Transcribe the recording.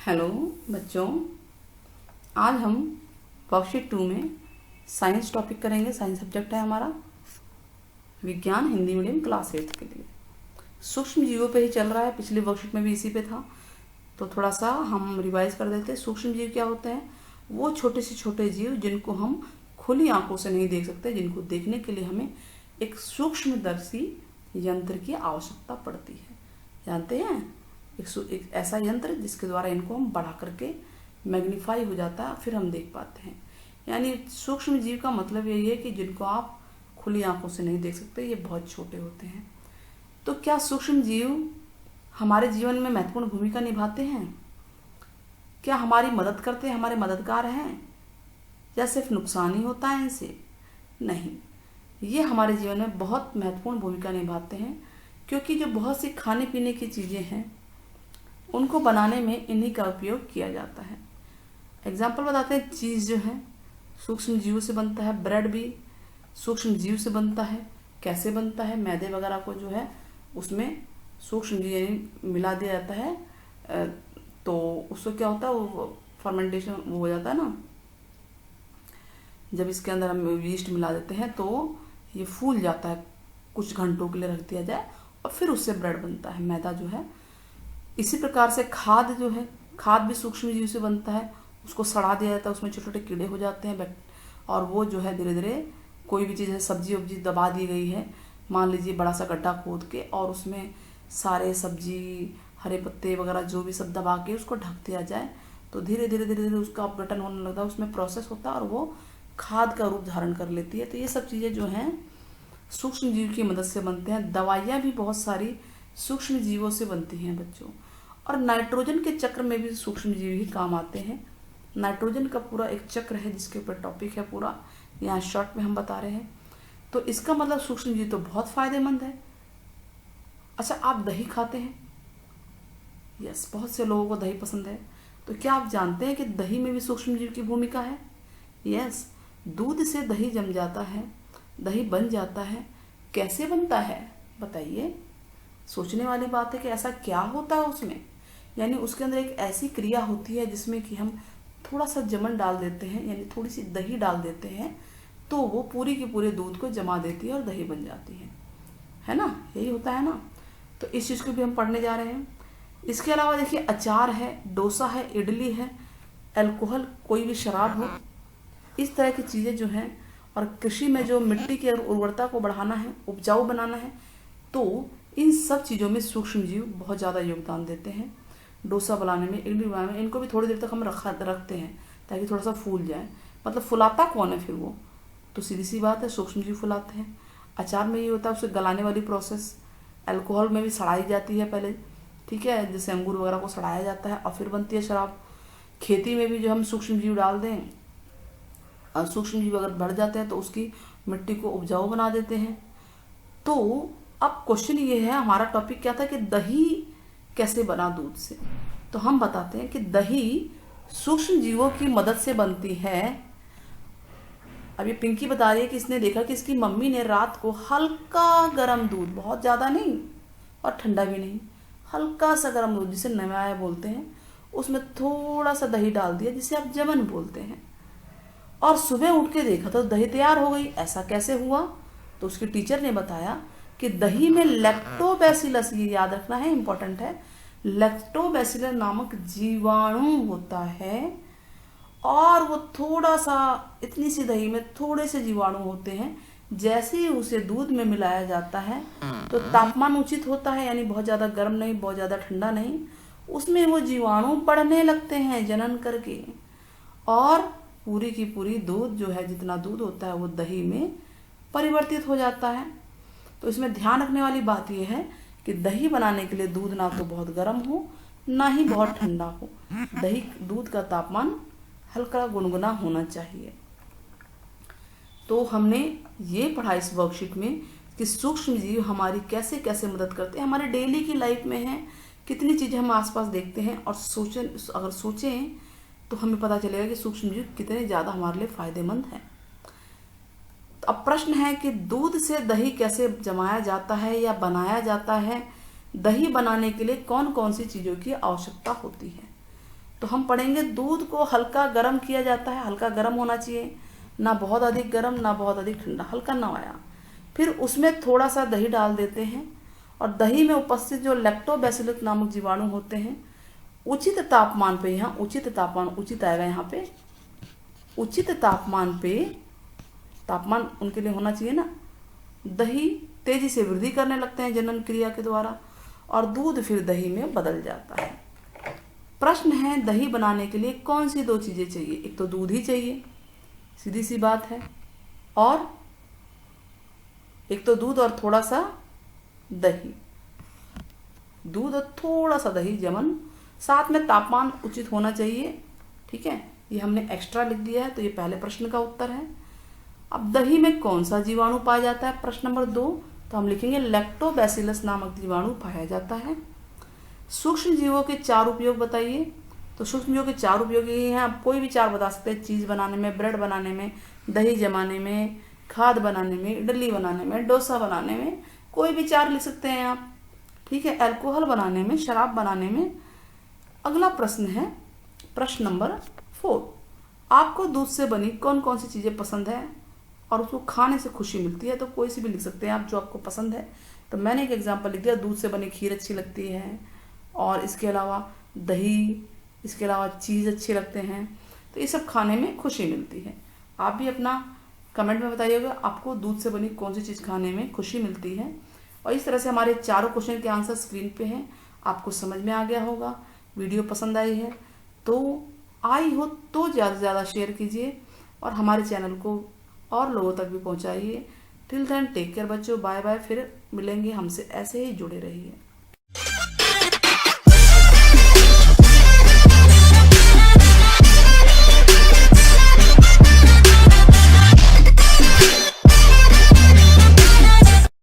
Hello बच्चों, आज हम वर्कशीट 2 में साइंस टॉपिक करेंगे। साइंस सब्जेक्ट है हमारा, विज्ञान हिंदी मीडियम क्लास 8 के लिए। सूक्ष्म जीवों पे ही चल रहा है, पिछली वर्कशीट में भी इसी पे था, तो थोड़ा सा हम रिवाइज कर देते हैं। सूक्ष्म जीव क्या होते हैं? वो छोटे से छोटे जीव जिनको हम खुली आंखों से नहीं देख सकते, जिनको देखने के लिए हमें एक सूक्ष्मदर्शी यंत्र की आवश्यकता पड़ती है। जानते हैं, एक ऐसा यंत्र जिसके द्वारा इनको हम बढ़ा करके मैग्नीफाई हो जाता है, फिर हम देख पाते हैं। यानी सूक्ष्म जीव का मतलब यही है कि जिनको आप खुली आंखों से नहीं देख सकते, ये बहुत छोटे होते हैं। तो क्या सूक्ष्म जीव हमारे जीवन में महत्वपूर्ण भूमिका निभाते हैं? क्या हमारी मदद करते हैं, हमारे मददगार हैं, या सिर्फ नुकसान ही होता है इनसे? नहीं, ये हमारे जीवन में बहुत महत्वपूर्ण भूमिका निभाते हैं, क्योंकि जो बहुत सी खाने पीने की चीज़ें हैं उनको बनाने में इन्हीं का उपयोग किया जाता है। एग्जाम्पल बताते हैं। चीज़ जो है सूक्ष्म जीव से बनता है, ब्रेड भी सूक्ष्म जीव से बनता है। कैसे बनता है? मैदे वगैरह को जो है उसमें सूक्ष्म जीव यानी मिला दिया जाता है, तो उससे क्या होता है, वो फर्मेंटेशन वो हो जाता है ना। जब इसके अंदर हम यीस्ट मिला देते हैं तो ये फूल जाता है, कुछ घंटों के लिए रख दिया जाए और फिर उससे ब्रेड बनता है, मैदा जो है। इसी प्रकार से खाद जो है, खाद भी सूक्ष्म जीव से बनता है। उसको सड़ा दिया जाता है, उसमें छोटे छोटे कीड़े हो जाते हैं, और वो जो है धीरे धीरे कोई भी चीज़ है, सब्जी वब्जी दबा दी गई है, मान लीजिए बड़ा सा गड्ढा खोद के, और उसमें सारे सब्जी, हरे पत्ते वगैरह जो भी सब दबा के उसको ढक दिया जाए, तो धीरे धीरे धीरे धीरे उसका अपघटन होने लगता है, उसमें प्रोसेस होता है और वो खाद का रूप धारण कर लेती है। तो ये सब चीज़ें जो हैं सूक्ष्म जीव की मदद से बनते हैं। दवाइयाँ भी बहुत सारी सूक्ष्म जीवों से बनती हैं बच्चों। और नाइट्रोजन के चक्र में भी सूक्ष्म जीव ही काम आते हैं। नाइट्रोजन का पूरा एक चक्र है जिसके ऊपर टॉपिक है पूरा, यहाँ शॉर्ट में हम बता रहे हैं। तो इसका मतलब सूक्ष्म जीव तो बहुत फायदेमंद है। अच्छा, आप दही खाते हैं? यस, बहुत से लोगों को दही पसंद है। तो क्या आप जानते हैं कि दही में भी सूक्ष्म जीव की भूमिका है? यस, दूध से दही जम जाता है, दही बन जाता है। कैसे बनता है बताइए? सोचने वाली बात है कि ऐसा क्या होता है उसमें। यानी उसके अंदर एक ऐसी क्रिया होती है जिसमें कि हम थोड़ा सा जमन डाल देते हैं, यानी थोड़ी सी दही डाल देते हैं, तो वो पूरी के पूरे दूध को जमा देती है और दही बन जाती है ना? यही होता है ना। तो इस चीज़ को भी हम पढ़ने जा रहे हैं। इसके अलावा देखिए, अचार है, डोसा है, इडली है, अल्कोहल, कोई भी शराब हो, इस तरह की चीज़ें जो हैं। और कृषि में जो मिट्टी की उर्वरता को बढ़ाना है, उपजाऊ बनाना है, तो इन सब चीज़ों में सूक्ष्म जीव बहुत ज़्यादा योगदान देते हैं। डोसा बनाने में, इडली बनाने में, इनको भी थोड़ी देर तक हम रखते हैं ताकि थोड़ा सा फूल जाए। मतलब फुलाता कौन है फिर वो? तो सीधी सी बात है, सूक्ष्म जीव फुलाते हैं। अचार में ये होता है उसे गलाने वाली प्रोसेस। अल्कोहल में भी सड़ाई जाती है पहले, ठीक है, जैसे अंगूर वगैरह को सड़ाया जाता है और फिर बनती है शराब। खेती में भी जो हम सूक्ष्म जीव डाल दें, और सूक्ष्म जीव अगर बढ़ जाते हैं तो उसकी मिट्टी को उपजाऊ बना देते हैं। तो अब क्वेश्चन ये है, हमारा टॉपिक क्या था कि दही कैसे बना दूध से। तो हम बताते हैं कि दही सूक्ष्म जीवों की मदद से बनती है। अब ये पिंकी बता रही है कि इसने देखा कि इसकी मम्मी ने रात को हल्का गर्म दूध, बहुत ज़्यादा नहीं और ठंडा भी नहीं, हल्का सा गर्म दूध जिसे नवाया बोलते हैं, उसमें थोड़ा सा दही डाल दिया जिसे आप जमन बोलते हैं, और सुबह उठ के देखा तो दही तैयार हो गई। ऐसा कैसे हुआ? तो उसके टीचर ने बताया कि दही में लैक्टोबैसिलस, ये याद रखना है, इंपॉर्टेंट है, लैक्टोबैसिलस नामक जीवाणु होता है। और वो थोड़ा सा, इतनी सी दही में थोड़े से जीवाणु होते हैं। जैसे ही उसे दूध में मिलाया जाता है तो तापमान उचित होता है, यानी बहुत ज़्यादा गर्म नहीं, बहुत ज़्यादा ठंडा नहीं, उसमें वो जीवाणु बढ़ने लगते हैं जनन करके, और पूरी की पूरी दूध जो है, जितना दूध होता है वो दही में परिवर्तित हो जाता है। तो इसमें ध्यान रखने वाली बात यह है कि दही बनाने के लिए दूध ना तो बहुत गर्म हो, ना ही बहुत ठंडा हो। दूध का तापमान हल्का गुनगुना होना चाहिए। तो हमने ये पढ़ा इस वर्कशीट में कि सूक्ष्म जीव हमारी कैसे कैसे मदद करते हैं, हमारे डेली की लाइफ में है, कितनी चीज़ें हम आसपास देखते हैं, और अगर सोचें तो हमें पता चलेगा कि सूक्ष्म जीव कितने ज़्यादा हमारे लिए फ़ायदेमंद हैं। तो अब प्रश्न है कि दूध से दही कैसे जमाया जाता है या बनाया जाता है? दही बनाने के लिए कौन कौन सी चीज़ों की आवश्यकता होती है? तो हम पढ़ेंगे दूध को हल्का गर्म किया जाता है, हल्का गर्म होना चाहिए, ना बहुत अधिक गर्म ना बहुत अधिक ठंडा, हल्का नवाया। फिर उसमें थोड़ा सा दही डाल देते हैं और दही में उपस्थित जो लैक्टोबैसिलस नामक जीवाणु होते हैं उचित तापमान पे, यहाँ उचित तापमान उचित आएगा, यहाँ पे उचित तापमान पे, तापमान उनके लिए होना चाहिए ना, दही तेजी से वृद्धि करने लगते हैं जनन क्रिया के द्वारा और दूध फिर दही में बदल जाता है। प्रश्न है दही बनाने के लिए कौन सी दो चीज़ें चाहिए? एक तो दूध ही चाहिए, सीधी सी बात है, और एक तो दूध और थोड़ा सा दही, दूध और थोड़ा सा दही जमन, साथ में तापमान उचित होना चाहिए। ठीक है, ये हमने एक्स्ट्रा लिख दिया है, तो ये पहले प्रश्न का उत्तर है। अब दही में कौन सा जीवाणु पाया जाता है? प्रश्न नंबर 2, तो हम लिखेंगे लैक्टोबैसिलस नामक जीवाणु पाया जाता है। सूक्ष्म जीवों के 4 उपयोग बताइए। तो सूक्ष्म जीवों के 4 उपयोग ये हैं, आप कोई भी 4 बता सकते हैं, चीज़ बनाने में, ब्रेड बनाने में, दही जमाने में, खाद बनाने में, इडली बनाने में, डोसा बनाने में, कोई भी 4 लिख सकते हैं आप। ठीक है, अल्कोहल बनाने में, शराब बनाने में। अगला प्रश्न है प्रश्न नंबर 4, आपको दूध से बनी कौन कौन सी चीज़ें पसंद है और उसको खाने से खुशी मिलती है? तो कोई सी भी लिख सकते हैं आप जो आपको पसंद है। तो मैंने एक एग्जांपल लिख दिया, दूध से बनी खीर अच्छी लगती है, और इसके अलावा दही, इसके अलावा चीज़ अच्छे लगते हैं। तो ये सब खाने में खुशी मिलती है। आप भी अपना कमेंट में बताइएगा आपको दूध से बनी कौन सी चीज़ खाने में खुशी मिलती है। और इस तरह से हमारे चारों क्वेश्चन के आंसर स्क्रीन पे हैं, आपको समझ में आ गया होगा। वीडियो पसंद आई है तो ज़्यादा से ज़्यादा शेयर कीजिए और हमारे चैनल को और लोगों तक भी पहुंचाइए। टिल देन टेक केयर बच्चों, बाय बाय। फिर मिलेंगे, हमसे ऐसे ही जुड़े रहिए।